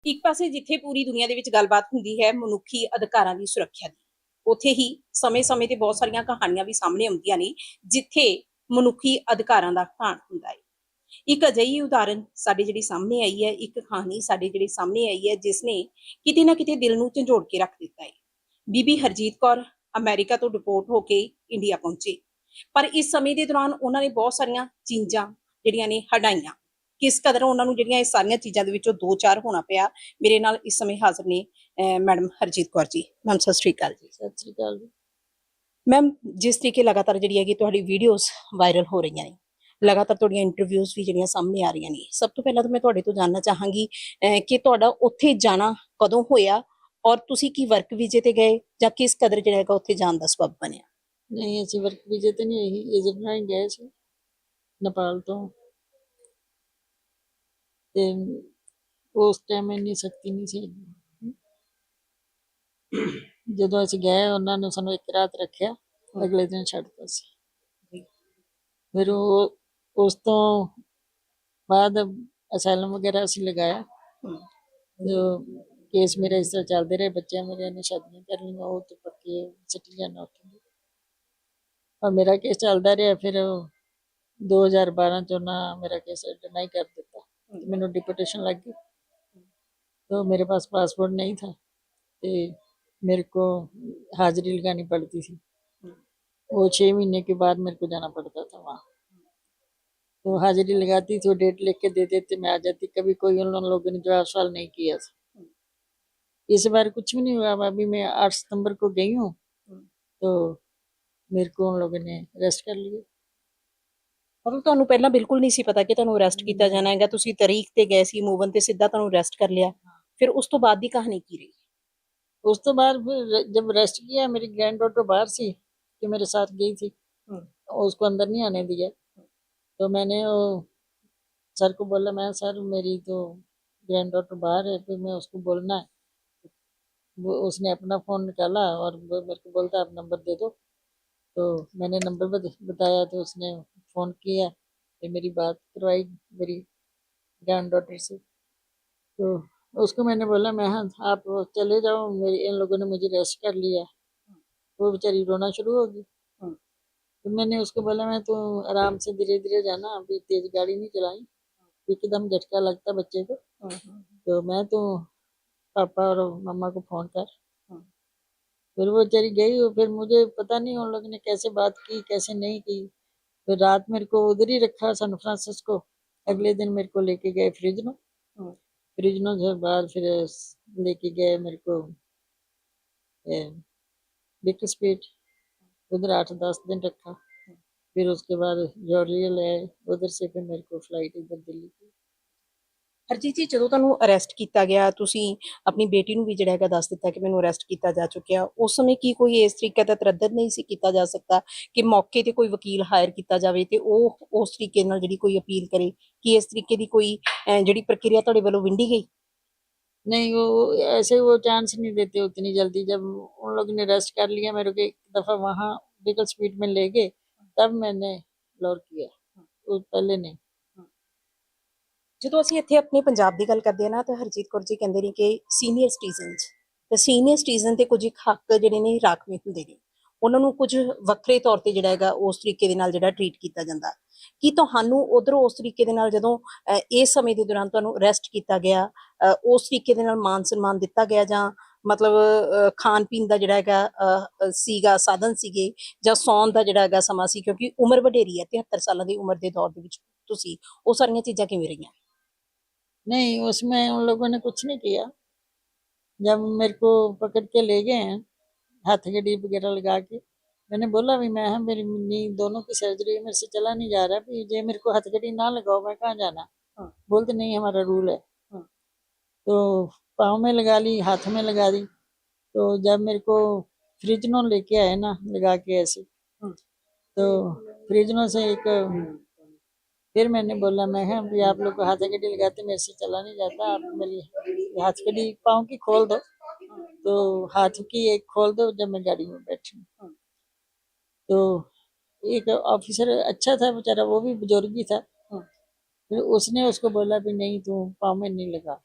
ਇੱਕ ਪਾਸੇ ਜਿੱਥੇ ਪੂਰੀ ਦੁਨੀਆ ਦੇ ਵਿੱਚ ਗੱਲਬਾਤ ਹੁੰਦੀ ਹੈ ਮਨੁੱਖੀ ਅਧਿਕਾਰਾਂ ਦੀ ਸੁਰੱਖਿਆ ਦੀ, ਉੱਥੇ ਹੀ ਸਮੇਂ-ਸਮੇਂ ਤੇ ਬਹੁਤ ਸਾਰੀਆਂ ਕਹਾਣੀਆਂ ਵੀ ਸਾਹਮਣੇ ਆਉਂਦੀਆਂ ਨੇ ਜਿੱਥੇ ਮਨੁੱਖੀ ਅਧਿਕਾਰਾਂ ਦਾ ਘਾਣ ਹੁੰਦਾ ਹੈ। ਇੱਕ ਅਜਿਹੀ ਉਦਾਹਰਨ ਸਾਡੇ ਜਿਹੜੀ ਸਾਹਮਣੇ ਆਈ ਹੈ, ਇੱਕ ਕਹਾਣੀ ਸਾਡੇ ਜਿਹੜੀ ਸਾਹਮਣੇ ਆਈ ਹੈ ਜਿਸ ਨੇ ਕਿਤੇ ਨਾ ਕਿਤੇ ਦਿਲ ਨੂੰ ਝੰਜੋੜ ਕੇ ਰੱਖ ਦਿੱਤਾ ਹੈ। ਬੀਬੀ ਹਰਜੀਤ ਕੌਰ ਅਮਰੀਕਾ ਤੋਂ ਡਿਪੋਰਟ ਹੋ ਕੇ ਇੰਡੀਆ ਪਹੁੰਚੇ, ਪਰ ਇਸ ਸਮੇਂ ਦੇ ਦੌਰਾਨ ਉਹਨਾਂ ਨੇ ਬਹੁਤ ਸਾਰੀਆਂ ਚੀਜ਼ਾਂ ਜਿਹੜੀਆਂ ਨੇ ਹਟਾਈਆਂ। ਕਿਸ ਕਦਰ ਉਹਨਾਂ ਨੂੰ ਜਿਹੜੀਆਂ ਇਹ ਸਾਰੀਆਂ ਚੀਜ਼ਾਂ ਦੇ ਵਿੱਚੋਂ ਦੋ ਚਾਰ ਹੋਣਾ ਪਿਆ। ਮੇਰੇ ਨਾਲ ਇਸ ਸਮੇਂ ਹਾਜ਼ਰ ਨੇ ਮੈਡਮ ਹਰਜੀਤ ਕੌਰ ਜੀ। ਮੈਮ ਸਤਿ ਸ਼੍ਰੀ ਅਕਾਲ ਜੀ। ਸਤਿ ਸ੍ਰੀ ਅਕਾਲ ਜੀ। ਮੈਮ ਜਿਸ ਤਰੀਕੇ ਲਗਾਤਾਰ ਜਿਹੜੀ ਹੈਗੀ ਤੁਹਾਡੀ ਵੀਡੀਓਜ਼ ਵਾਇਰਲ ਹੋ ਰਹੀਆਂ ਨੇ, ਲਗਾਤਾਰ ਤੁਹਾਡੀਆਂ ਇੰਟਰਵਿਊਜ਼ ਵੀ ਜਿਹੜੀਆਂ ਸਾਹਮਣੇ ਆ ਰਹੀਆਂ ਨੇ, ਸਭ ਤੋਂ ਪਹਿਲਾਂ ਤਾਂ ਮੈਂ ਤੁਹਾਡੇ ਤੋਂ ਜਾਣਨਾ ਚਾਹਾਂਗੀ ਕਿ ਤੁਹਾਡਾ ਉੱਥੇ ਜਾਣਾ ਕਦੋਂ ਹੋਇਆ ਔਰ ਤੁਸੀਂ ਕੀ ਵਰਕ ਵੀਜ਼ੇ ਤੇ ਗਏ ਜਾਂ ਕਿਸ ਕਦਰ ਜਿਹੜਾ ਹੈਗਾ ਉੱਥੇ ਜਾਣ ਦਾ ਸਬਬ ਬਣਿਆ? ਨਹੀਂ, ਅਸੀਂ ਵਰਕ ਵੀਜ਼ੇ ਤੇ ਨਹੀਂ, ਇਹੀ ਏਜੰਟ ਨਾਲ ਹੀ ਗਏ ਸੀ ਨੇਪਾਲ ਤੋਂ। ਤੇ ਉਸ ਟਾਈਮ ਇੰਨੀ ਸਖਤੀ ਨਹੀਂ ਸੀ। ਜਦੋਂ ਅਸੀਂ ਗਏ ਉਹਨਾਂ ਨੇ ਸਾਨੂੰ ਇੱਕ ਰਾਤ ਰੱਖਿਆ, ਅਗਲੇ ਦਿਨ ਛੱਡਤਾ ਸੀ। ਫਿਰ ਉਸ ਤੋਂ ਬਾਅਦ ਅਸਾਈਲਮ ਵਗੈਰਾ ਅਸੀਂ ਲਗਾਇਆ। ਜੋ ਕੇਸ ਮੇਰਾ ਇਸ ਤਰ੍ਹਾਂ ਚੱਲਦੇ ਰਹੇ, ਬੱਚਿਆਂ ਮੇਰੇ ਨੇ ਸ਼ਾਦੀਆਂ ਕਰ ਲਈਆਂ, ਉਹ ਤੇ ਪੱਕੇ ਸਿਟੀਜ਼ਨ ਉੱਥੇ। और मेरा केस चलता रहा। फिर 2012 च ना मेरा केस डिनाई कर दिता, मैनू डिपोटेशन लग गई। तो मेरे पास पासपोर्ट नहीं था, तो मेरे को हाजिरी लगानी पड़ती थी। वो 6 महीने के बाद मेरे को जाना पड़ता था वहाँ। तो हाजिरी लगाती थी, वो डेट लिख के दे देते, मैं आ जाती। कभी कोई उन लोगों ने जवाब सवाल नहीं किया था। इस बार कुछ भी नहीं हुआ। अभी मैं 8 सितंबर को गई हूँ, तो मेरे को उन लोगों ने अरेस्ट कर लिया। ਮਤਲਬ ਤੁਹਾਨੂੰ ਪਹਿਲਾਂ ਬਿਲਕੁਲ ਨਹੀਂ ਸੀ ਪਤਾ ਕਿ ਤੁਹਾਨੂੰ ਅਰੈਸਟ ਕੀਤਾ ਜਾਣਾ ਹੈਗਾ, ਤੁਸੀਂ ਤਾਰੀਖ ਤੇ ਗਏ ਸੀ ਮੂਵਨ ਤੇ ਸਿੱਧਾ ਤੁਹਾਨੂੰ ਅਰੈਸਟ ਕਰ ਲਿਆ। ਫਿਰ ਉਸ ਤੋਂ ਬਾਅਦ ਦੀ ਕਹਾਣੀ ਕੀ ਰਹੀ? उस तो बाद फिर जब अरेस्ट किया, मेरी ग्रैंड डॉटर बाहर सी जो मेरे साथ गई थी, उसको अंदर नहीं आने दिया। तो मैंने वो सर को बोला, मैं सर मेरी तो ग्रैंड डॉटर बाहर है, फिर मैं उसको बोलना है। वो उसने अपना फ़ोन निकाला और वो मेरे को बोलता आप नंबर दे दो। तो मैंने नंबर बताया, तो उसने फ़ोन किया, फिर मेरी बात करवाई मेरी ग्रैंड डॉटर से। तो उसको मैंने बोला, मैं हाँ आप चले जाओ, मेरे इन लोगों ने मुझे अरेस्ट कर लिया। वो बेचारी रोना शुरू हो गई। तो मैंने उसको बोला, मैं तो आराम से धीरे धीरे जाना, अभी तेज गाड़ी नहीं चलाई, एकदम झटका लगता बच्चे को। तो मैं तो पापा और मम्मा को फ़ोन कर। फिर वो बेचारी गई। फिर मुझे पता नहीं उन लोगों ने कैसे बात की कैसे नहीं की। फिर रात मेरे को उधर ही रखा सन फ्रांसिस्को। अगले दिन मेरे को लेके गए फ्रिजनो। फ्रिजनो से बाद फिर लेके गए मेरे को बिग स्पीड, उधर 8-10 दिन रखा। फिर उसके बाद जॉर्जिया ले आए, उधर से फिर मेरे को फ्लाइट इधर दिल्ली की। ਹਰਜੀਤ ਜੀ ਜਦੋਂ ਤੁਹਾਨੂੰ ਅਰੈਸਟ ਕੀਤਾ ਗਿਆ, ਤੁਸੀਂ ਆਪਣੀ ਬੇਟੀ ਨੂੰ ਵੀ ਜਿਹੜਾ ਹੈਗਾ ਦੱਸ ਦਿੱਤਾ ਕਿ ਮੈਨੂੰ ਅਰੈਸਟ ਕੀਤਾ ਜਾ ਚੁੱਕਿਆ, ਉਸ ਸਮੇਂ ਕੀ ਕੋਈ ਇਸ ਤਰੀਕੇ ਦਾ ਤਰੱਦਦ ਨਹੀਂ ਸੀ ਕੀਤਾ ਜਾ ਸਕਦਾ ਕਿ ਮੌਕੇ ਤੇ ਕੋਈ ਵਕੀਲ ਹਾਇਰ ਕੀਤਾ ਜਾਵੇ ਤੇ ਉਹ ਉਸ ਤਰੀਕੇ ਨਾਲ ਜਿਹੜੀ ਕੋਈ ਅਪੀਲ ਕਰੇ? ਕਿ ਇਸ ਤਰੀਕੇ ਦੀ ਕੋਈ ਜਿਹੜੀ ਪ੍ਰਕਿਰਿਆ ਤੁਹਾਡੇ ਵੱਲੋਂ ਵਿੰਡੀ ਗਈ? नहीं, वो ऐसे वो चांस नहीं देते उतनी जल्दी। जब उन लोगों ने अरेस्ट कर लिया मेरे को, एक दफ़ा वहाँ बिगल स्पीड में ले गए, तब मैंने लॉर किया, वो पहले नहीं। ਜਦੋਂ ਅਸੀਂ ਇੱਥੇ ਆਪਣੇ ਪੰਜਾਬ ਦੀ ਗੱਲ ਕਰਦੇ ਹਾਂ ਨਾ, ਤਾਂ ਹਰਜੀਤ ਕੌਰ ਜੀ ਕਹਿੰਦੇ ਨੇ ਕਿ ਸੀਨੀਅਰ ਸਿਟੀਜ਼ਨਸ ਤੇ ਸੀਨੀਅਰ ਸਿਟੀਜ਼ਨ ਤੇ ਕੁਝ ਹੱਕ ਜਿਹੜੇ ਨੇ ਰਾਖਵੇਂ ਹੁੰਦੇ ਨੇ, ਉਹਨਾਂ ਨੂੰ ਕੁਝ ਵੱਖਰੇ ਤੌਰ ਤੇ ਜਿਹੜਾ ਹੈਗਾ ਉਸ ਤਰੀਕੇ ਦੇ ਨਾਲ ਜਿਹੜਾ ਟਰੀਟ ਕੀਤਾ ਜਾਂਦਾ। ਕੀ ਤੁਹਾਨੂੰ ਉਧਰੋਂ ਉਸ ਤਰੀਕੇ ਦੇ ਨਾਲ ਜਦੋਂ ਇਸ ਸਮੇਂ ਦੇ ਦੌਰਾਨ ਤੁਹਾਨੂੰ ਅਰੈਸਟ ਕੀਤਾ ਗਿਆ, ਉਸ ਤਰੀਕੇ ਦੇ ਨਾਲ ਮਾਨ ਸਨਮਾਨ ਦਿੱਤਾ ਗਿਆ ਜਾਂ ਮਤਲਬ ਖਾਣ ਪੀਣ ਦਾ ਜਿਹੜਾ ਹੈਗਾ ਸੀਗਾ, ਸਾਧਨ ਸੀਗੇ ਜਾਂ ਸੌਣ ਦਾ ਜਿਹੜਾ ਹੈਗਾ ਸਮਾਂ ਸੀ? ਕਿਉਂਕਿ ਉਮਰ ਵਡੇਰੀ ਹੈ, 73 ਸਾਲਾਂ ਦੀ ਉਮਰ ਦੇ ਦੌਰ ਦੇ ਵਿੱਚ ਤੁਸੀਂ, ਉਹ ਸਾਰੀਆਂ ਚੀਜ਼ਾਂ ਕਿਵੇਂ ਰਹੀਆਂ? नहीं, उसमें उन लोगों ने कुछ नहीं किया। जब मेरे को पकड़ के ले गए हैं, हथकड़ी वगैरह लगा के, मैंने बोला भी मैं मेरी नी दोनों की सर्जरी है, मेरे से चला नहीं जा रहा, भी ये मेरे को हथकड़ी ना लगाओ, मैं कहाँ जाना। बोलते नहीं हमारा रूल है। तो पाँव में लगा ली, हाथ में लगा दी। तो जब मेरे को फ्रिजनों लेके आए ना लगा के ऐसे, तो फ्रिजनों से एक फिर मैंने बोला, मैं भी आप लोग को हथकड़ी लगाते, मेरे से चला नहीं जाता, आप मेरी हथकड़ी पाँव की खोल दो। तो हाथ की एक खोल दो जब मैं गाड़ी में बैठी। तो एक ऑफिसर अच्छा था बेचारा, वो भी बुजुर्ग ही था। फिर उसने उसको बोला भी नहीं तू पाँव में नहीं लगा।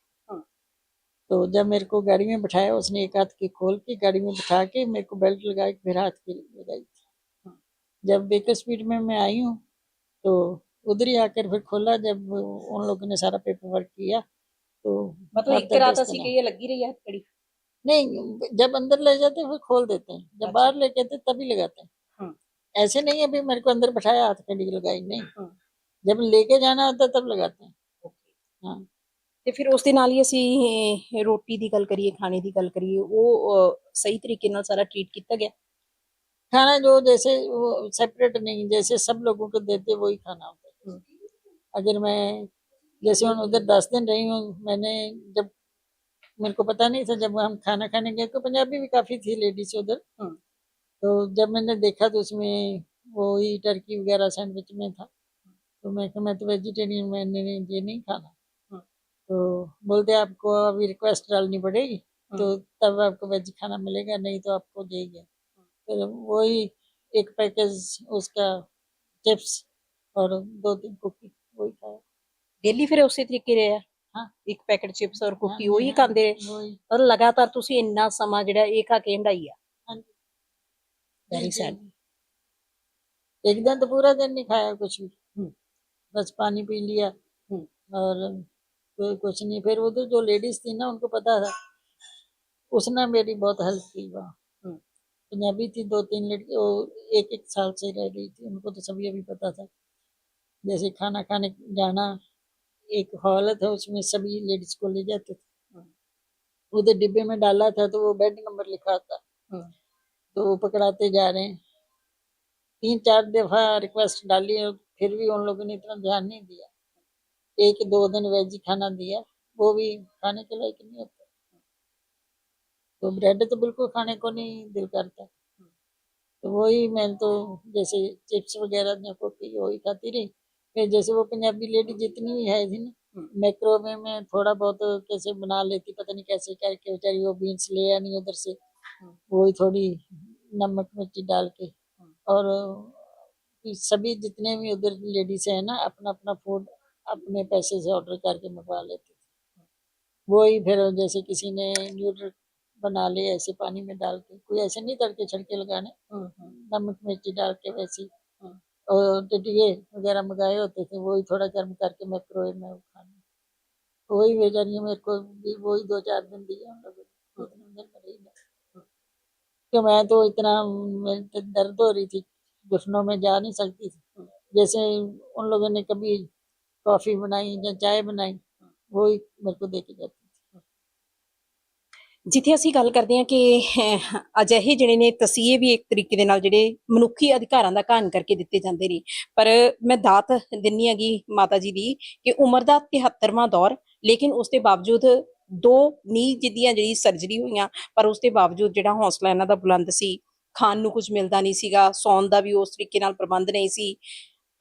तो जब मेरे को गाड़ी में बिठाया, उसने एक हाथ की खोल के गाड़ी में बिठा के मेरे को बेल्ट लगा के फिर हाथ की लगाई थी। जब बेकर स्पीड में मैं आई हूँ तो उधर ही आकर फिर खोला, जब उन लोगों ने सारा पेपर वर्क किया तो मतलब ਇੱਕ 8-10 ਰਾਤ दिन ਅਸੀਂ है। ਕਹੀਏ ਲੱਗੀ ਰਹੀ ਹੈ ਹੱਥਕੜੀ। नहीं, जब अंदर ले जाते हैं फिर खोल देते हैं, जब अच्छा। बाहर लेके आते हैं तभी लगाते हैं। हाँ। ऐसे नहीं है भी मेरे को अंदर बैठाया हाथ कड़ी लगाई, नहीं, हाँ। जब लेके जाना होता है तब लगाते हैं। ਓਕੇ। हाँ, ਤੇ ਫਿਰ ਉਸ ਦੇ ਨਾਲ ਹੀ ਅਸੀਂ ਰੋਟੀ ਦੀ ਗੱਲ ਕਰੀਏ, ਖਾਣੇ ਦੀ ਗੱਲ ਕਰੀਏ, ਉਹ ਸਹੀ ਤਰੀਕੇ ਨਾਲ ਸਾਰਾ ट्रीट ਕੀਤਾ ਗਿਆ। खाना जो जैसे वो सेपरेट नहीं, जैसे सब लोगों को देते वही खाना होता है। अगर मैं जैसे उधर 10 दिन रही हूँ, मैंने जब मेरे को पता नहीं था, जब हम खाना खाने गए तो पंजाबी भी काफी थी लेडीज उधर। तो जब मैंने देखा तो उसमें वो ही टर्की वगैरह सैंडविच में था, तो मैं तो वेजिटेरियन, मैंने ये नहीं खाना। तो बोलते आपको अभी रिक्वेस्ट डालनी पड़ेगी, तो तब आपको वेज खाना मिलेगा, नहीं तो आपको देंगे। फिर वही एक पैकेज उसका चिप्स और 2-3 कुकी वही खाया। ਡੇਲੀ ਫਿਰ ਉਸੇ ਤਰੀਕੇ ਰਿਹਾ। हाँ, ਇੱਕ ਪੈਕਟ ਚਿਪਸ ਔਰ हाँ ਕੁਕੀ जी, ਉਹੀ हाँ ਖਾਂਦੇ ਰਹੇ वही। ਔਰ ਲਗਾਤਾਰ ਤੁਸੀਂ ਇੰਨਾ ਸਮਾਂ ਜਿਹੜਾ ਇਹ ਖਾ ਕੇ ਹੰਢਾਈ ਆ। हाँ जी, ਵੈਰੀ जी, ਸੈਡ। जी। एक दिन तो पूरा दिन नहीं खाया कुछ भी, बस पानी पी लिया और कोई कुछ नहीं। फिर उधर जो लेडीज थी ना, उनको पता था, उसने मेरी बहुत हेल्प की वहाँ। पंजाबी थी 2-3 लड़की, वो 1-1 साल से रह रही थी, उनको तो सभी अभी पता था। जैसे खाना खाने जाना, एक हॉल था उसमें सभी लेडीज को ले जाते थे, उधर डिब्बे में डाला था तो वो बेड नंबर लिखा था, तो वो पकड़ाते जा रहे हैं। 3-4 दफा रिक्वेस्ट डाली और फिर भी उन लोगों ने इतना ध्यान नहीं दिया। 1-2 दिन वेज खाना दिया, वो भी खाने के लायक नहीं होता। तो ब्रेड तो बिल्कुल खाने को नहीं दिल करता। तो वही मैं तो जैसे चिप्स वगैरह ने कुकी वही खाती रही। फिर जैसे वो पंजाबी लेडी जितनी भी है थी ना, माइक्रोवेव में थोड़ा बहुत कैसे बना लेती, पता नहीं कैसे करके बेचारी वो बीन्स ले आनी उधर से, वही थोड़ी नमक मिर्ची डाल के। और सभी जितने भी उधर लेडीज है ना, अपना अपना फूड अपने पैसे से ऑर्डर करके मंगवा लेते थे। वही फिर जैसे किसी ने न्यूडल बना लिए ऐसे पानी में डाल के, कोई ऐसे नहीं तड़के छड़के लगाने, नमक मिर्ची डाल के वैसे। और टिटिये वगैरह मंगाए होते थे, वही थोड़ा गर्म करके माइक्रोवेव में खाना। वही बेचारी मेरे को भी वही 2-4 दिन दिया हम लोगों ने, इतने दिन में रही मैं। तो मैं तो इतना मेरी तो दर्द हो रही थी, घुटनों में जा नहीं सकती थी। जैसे उन लोगों ने कभी कॉफी बनाई या चाय बनाई, वही मेरे को दे के जाती थी। ਜਿੱਥੇ ਅਸੀਂ ਗੱਲ ਕਰਦੇ ਹਾਂ ਕਿ ਅਜਿਹੇ ਜਿਹੜੇ ਨੇ ਤਸੀਹੇ ਵੀ ਇੱਕ ਤਰੀਕੇ ਦੇ ਨਾਲ ਜਿਹੜੇ ਮਨੁੱਖੀ ਅਧਿਕਾਰਾਂ ਦਾ ਘਾਣ ਕਰਕੇ ਦਿੱਤੇ ਜਾਂਦੇ ਨੇ, ਪਰ ਮੈਂ ਦਾਤ ਦਿੰਨੀ ਹੈਗੀ ਮਾਤਾ ਜੀ ਦੀ ਕਿ ਉਮਰ ਦਾ 73ਵਾਂ ਦੌਰ, ਲੇਕਿਨ ਉਸ ਦੇ ਬਾਵਜੂਦ 2 ਨੀਂਹ ਜਿਹਦੀਆਂ ਜਿਹੜੀ ਸਰਜਰੀ ਹੋਈਆਂ, ਪਰ ਉਸ ਦੇ ਬਾਵਜੂਦ ਜਿਹੜਾ ਹੌਸਲਾ ਇਹਨਾਂ ਦਾ ਬੁਲੰਦ ਸੀ। ਖਾਣ ਨੂੰ ਕੁਝ ਮਿਲਦਾ ਨਹੀਂ ਸੀਗਾ, ਸੌਣ ਦਾ ਵੀ ਉਸ ਤਰੀਕੇ ਨਾਲ ਪ੍ਰਬੰਧ ਨਹੀਂ ਸੀ।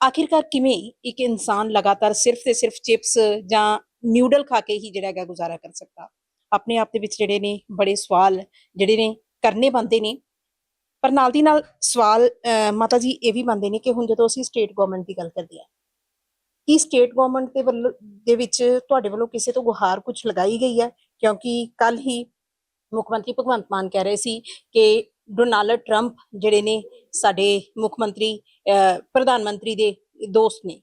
ਆਖਿਰਕਾਰ ਕਿਵੇਂ ਇੱਕ ਇਨਸਾਨ ਲਗਾਤਾਰ ਸਿਰਫ ਤੇ ਸਿਰਫ ਚਿਪਸ ਜਾਂ ਨਿਊਡਲ ਖਾ ਕੇ ਹੀ ਜਿਹੜਾ ਹੈਗਾ ਗੁਜ਼ਾਰਾ ਕਰ ਸਕਦਾ। ਆਪਣੇ ਆਪ ਦੇ ਵਿੱਚ ਜਿਹੜੇ ਨੇ ਬੜੇ ਸਵਾਲ ਜਿਹੜੇ ਨੇ ਕਰਨੇ ਬਣਦੇ ਨੇ। ਪਰ ਨਾਲ ਦੀ ਨਾਲ ਸਵਾਲ ਮਾਤਾ ਜੀ ਇਹ ਵੀ ਬਣਦੇ ਨੇ ਕਿ ਹੁਣ ਜਦੋਂ ਅਸੀਂ ਸਟੇਟ ਗਵਰਨਮੈਂਟ ਦੀ ਗੱਲ ਕਰਦੇ ਹਾਂ, ਕੀ ਸਟੇਟ ਗਵਰਨਮੈਂਟ ਦੇ ਵੱਲੋਂ ਦੇ ਵਿੱਚ ਤੁਹਾਡੇ ਵੱਲੋਂ ਕਿਸੇ ਤੋਂ ਗੁਹਾਰ ਕੁਝ ਲਗਾਈ ਗਈ ਹੈ? ਕਿਉਂਕਿ ਕੱਲ ਹੀ ਮੁੱਖ ਮੰਤਰੀ ਭਗਵੰਤ ਮਾਨ ਕਹਿ ਰਹੇ ਸੀ ਕਿ ਡੋਨਾਲਡ ਟਰੰਪ ਜਿਹੜੇ ਨੇ ਸਾਡੇ ਮੁੱਖ ਮੰਤਰੀ ਪ੍ਰਧਾਨ ਮੰਤਰੀ ਦੇ ਦੋਸਤ ਨੇ।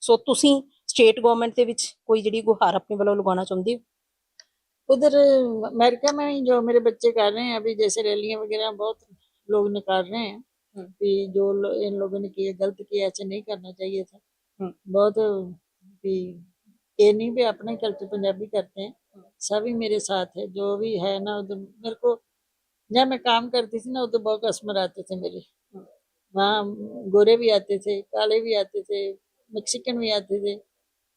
ਸੋ ਤੁਸੀਂ ਸਟੇਟ ਗਵਰਨਮੈਂਟ ਦੇ ਵਿੱਚ ਕੋਈ ਜਿਹੜੀ ਗੁਹਾਰ ਆਪਣੇ ਵੱਲੋਂ ਲਗਾਉਣਾ ਚਾਹੁੰਦੇ ਹੋ? उधर अमेरिका में ही जो मेरे बच्चे कर रहे हैं अभी, जैसे रैलियां वगैरह बहुत लोग निकाल रहे हैं कि जो इन लोगों ने किया गलत किया, ऐसे नहीं करना चाहिए था। बहुत भी ये नहीं भी अपने कल्चर पंजाबी करते हैं, सभी मेरे साथ है जो भी है ना। उधर मेरे को जब मैं काम करती थी ना, उधर बहुत कस्टमर आते थे मेरे वहाँ, गोरे भी आते थे, काले भी आते थे, मैक्सिकन भी आते थे,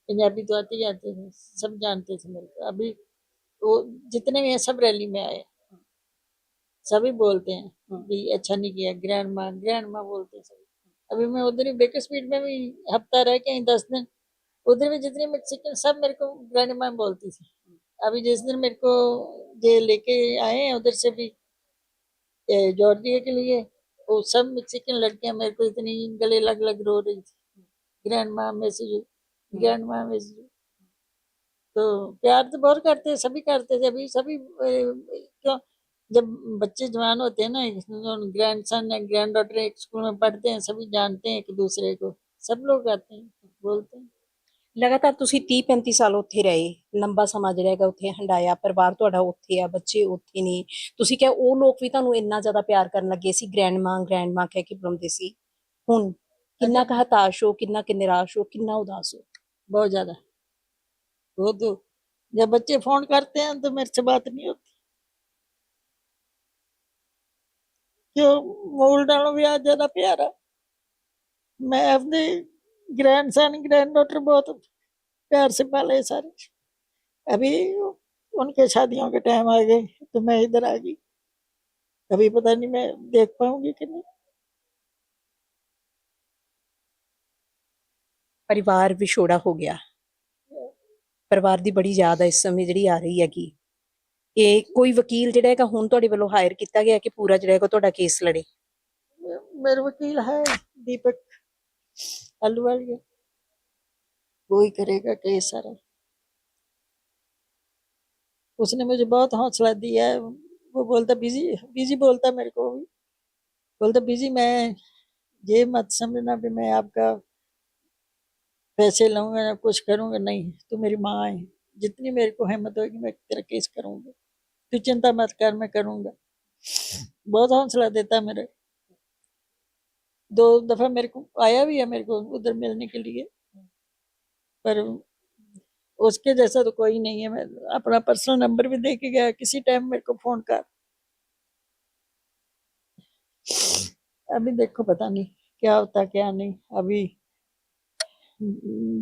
पंजाबी तो आते ही आते थे, सब जानते थे मेरे को। अभी वो जितने भी हैं सब रैली में आए, सभी बोलते हैं कि अच्छा नहीं किया, ग्रैंड माँ बोलते हैं सभी। अभी मैं उधर ही बेकर स्पीड में भी हफ्ता रह के 10 दिन, उधर भी जितनी मैक्सिकन सब मेरे को ग्रैंड माँ बोलती थी। अभी जिस दिन मेरे को ये लेके आए हैं उधर से भी जॉर्जिया के लिए, वो सब मैक्सिकन लड़कियां मेरे को इतनी गले लग रो रही थी, ग्रैंड माँ मैसेज, ग्रैंड माँ मैसेज। तो प्यार तो बहुत करते हैं, सभी करते थे, अभी सभी क्यों, जब बच्चे जवान होते हैं ना, ग्रैंड सन या ग्रैंड डॉटर एक स्कूल में पढ़ते हैं, सभी जानते हैं एक दूसरे को, सब लोग आते हैं बोलते हैं। ਲਗਾਤਾਰ ਤੁਸੀਂ 30-35 ਸਾਲ ਉੱਥੇ ਰਹੇ, ਲੰਬਾ ਸਮਾਂ ਜਿਹੜਾ ਹੈਗਾ ਉੱਥੇ ਹੰਡਾਇਆ, ਪਰਿਵਾਰ ਤੁਹਾਡਾ ਉੱਥੇ ਆ, ਬੱਚੇ ਉੱਥੇ ਨੇ, ਤੁਸੀਂ ਕਿਹਾ ਉਹ ਲੋਕ ਵੀ ਤੁਹਾਨੂੰ ਇੰਨਾ ਜ਼ਿਆਦਾ ਪਿਆਰ ਕਰਨ ਲੱਗੇ ਸੀ, ਗ੍ਰੈਂਡ ਮਾਂ ਕਹਿ ਕੇ ਬੁਲਾਉਂਦੇ ਸੀ, ਹੁਣ ਕਿੰਨਾ ਕੁ ਹਤਾਸ਼ ਹੋ, ਕਿੰਨਾ ਕਿ ਨਿਰਾਸ਼ ਹੋ, ਕਿੰਨਾ ਉਦਾਸ ਹੋ? बहुत ज्यादा, वो तो जब बच्चे फोन करते हैं तो मेरे से बात नहीं होती, क्यों मूल डालो भी आज ज्यादा प्यारा। मैं अपने ग्रैंड सन ग्रैंड डॉटर बहुत प्यार से पाले सारे, अभी उनके शादियों के टाइम आ गए तो मैं इधर आ गई, अभी पता नहीं मैं देख पाऊंगी कि नहीं। ਪਰਿਵਾਰ ਵਿਛੋੜਾ ਹੋ ਗਿਆ, ਪਰਿਵਾਰ ਦੀ ਬੜੀ ਯਾਦ ਹੈ ਇਸ ਸਮੇਂ ਜਿਹੜੀ ਆ ਰਹੀ ਹੈਗੀ। ਇਹ ਕੋਈ ਵਕੀਲ ਜਿਹੜਾ ਹੈਗਾ ਹੁਣ ਤੁਹਾਡੇ ਵੱਲੋਂ ਹਾਇਰ ਕੀਤਾ ਗਿਆ ਕਿ ਪੂਰਾ ਜਿਹੜਾ ਹੈਗਾ ਤੁਹਾਡਾ ਕੇਸ ਲੜੇ? मेरे वकील है दीपक अहलूवालिया, वो ही करेगा केस सारा। उसने मुझे बहुत हौसला दिया है, वो बोलता बिजी बोलता मेरे को भी, बोलता बिजी मैं ये मत समझना भी मैं आपका पैसे लूंगा या कुछ करूंगा, नहीं तू मेरी माँ है, जितनी मेरे को हिम्मत होगी मैं तेरा केस करूंगा, तू चिंता मत कर मैं करूंगा। बहुत हौसला देता मेरे, 2 दफा मेरे को आया भी है मेरे को उधर मिलने के लिए, पर उसके जैसा तो कोई नहीं है। मैं अपना पर्सनल नंबर भी दे के गया, किसी टाइम मेरे को फोन कर। अभी देखो पता नहीं क्या होता क्या नहीं, अभी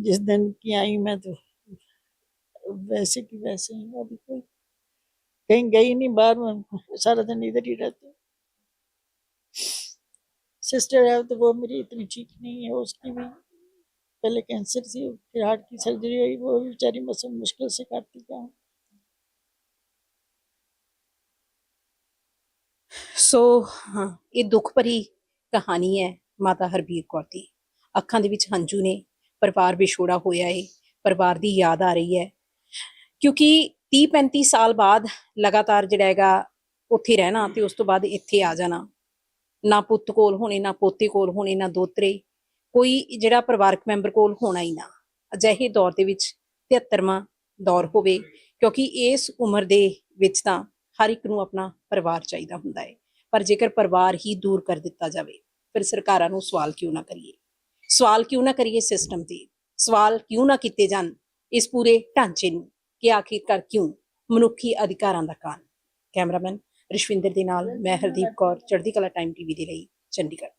जिस दिन की आई मैं तो वैसे की वैसे ही, अभी कोई कहीं गई नहीं बाहर, में सारा दिन इधर ही रहती हूँ। सिस्टर है तो वो मेरी इतनी ठीक नहीं है, उसकी भी पहले कैंसर थी, फिर हार्ट की सर्जरी हुई, वो भी बेचारी मुश्किल से काटती क्या। ਸੋ ਹਾਂ, ਇਹ ਦੁੱਖ ਭਰੀ ਕਹਾਣੀ ਹੈ ਮਾਤਾ ਹਰਬੀਰ ਕੌਰ ਦੀ। ਅੱਖਾਂ ਦੇ ਵਿੱਚ ਹੰਝੂ ਨੇ, ਪਰਿਵਾਰ ਵਿਛੋੜਾ ਹੋਇਆ ਏ, ਪਰਿਵਾਰ ਦੀ ਯਾਦ ਆ ਰਹੀ ਹੈ, ਕਿਉਂਕਿ 30-35 ਸਾਲ ਬਾਅਦ ਲਗਾਤਾਰ ਜਿਹੜਾ ਹੈਗਾ ਉੱਥੇ ਰਹਿਣਾ ਤੇ ਉਸ ਤੋਂ ਬਾਅਦ ਇੱਥੇ ਆ ਜਾਣਾ, ਨਾ ਪੁੱਤ ਕੋਲ ਹੋਣੇ, ਨਾ ਪੋਤੇ ਕੋਲ ਹੋਣੇ, ਨਾ ਦੋਤਰੇ, ਕੋਈ ਜਿਹੜਾ ਪਰਿਵਾਰਕ ਮੈਂਬਰ ਕੋਲ ਹੋਣਾ ਹੀ ਨਾ। ਅਜਿਹੇ ਦੌਰ ਦੇ ਵਿੱਚ 73ਵਾਂ ਦੌਰ ਹੋਵੇ, ਕਿਉਂਕਿ ਇਸ ਉਮਰ ਦੇ ਵਿੱਚ ਤਾਂ ਹਰ ਇੱਕ ਨੂੰ ਆਪਣਾ ਪਰਿਵਾਰ ਚਾਹੀਦਾ ਹੁੰਦਾ ਹੈ, ਪਰ ਜੇਕਰ ਪਰਿਵਾਰ ਹੀ ਦੂਰ ਕਰ ਦਿੱਤਾ ਜਾਵੇ ਫਿਰ ਸਰਕਾਰਾਂ ਨੂੰ ਸਵਾਲ ਕਿਉਂ ਨਾ ਕਰੀਏ ਸਿਸਟਮ ਤੇ, ਸਵਾਲ ਕਿਉਂ ਨਾ ਕੀਤੇ ਜਾਣ ਇਸ ਪੂਰੇ ਢਾਂਚੇ ਨੂੰ ਕਿ ਆਖਿਰਕਾਰ ਕਿਉਂ ਮਨੁੱਖੀ ਅਧਿਕਾਰਾਂ ਦਾ ਕਾਰਨ। ਕੈਮਰਾਮੈਨ ਰਿਸ਼ਵਿੰਦਰ ਦੇ ਨਾਲ ਮੈਂ ਹਰਦੀਪ ਕੌਰ, ਚੜ੍ਹਦੀ ਕਲਾ ਟਾਈਮ ਟੀਵੀ ਦੇ ਲਈ, ਚੰਡੀਗੜ੍ਹ।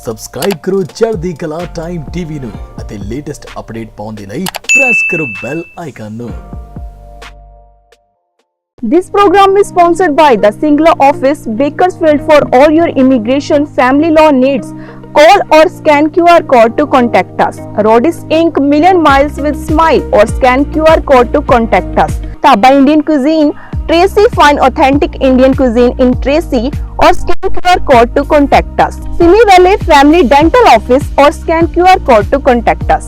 ਸਬਸਕ੍ਰਾਈਬ ਕਰੋ ਚੜ੍ਹਦੀ ਕਲਾ ਟਾਈਮ ਟੀਵੀ ਨੂੰ ਅਤੇ ਲੇਟੈਸਟ ਅਪਡੇਟ ਪਾਉਣ ਦੇ ਲਈ ਪ੍ਰੈਸ ਕਰੋ ਬੈਲ ਆਈਕਨ ਨੂੰ। This program is sponsored by the Singla office, Bakersfield. For all your immigration family law needs, call or scan QR code to contact us. Rodis Inc. Million Miles with Smile, or scan QR code to contact us. Taba Indian Cuisine, Tracy, find authentic Indian cuisine in Tracy, or scan QR code to contact us. Simi Valley Family Dental Office, or scan QR code to contact us.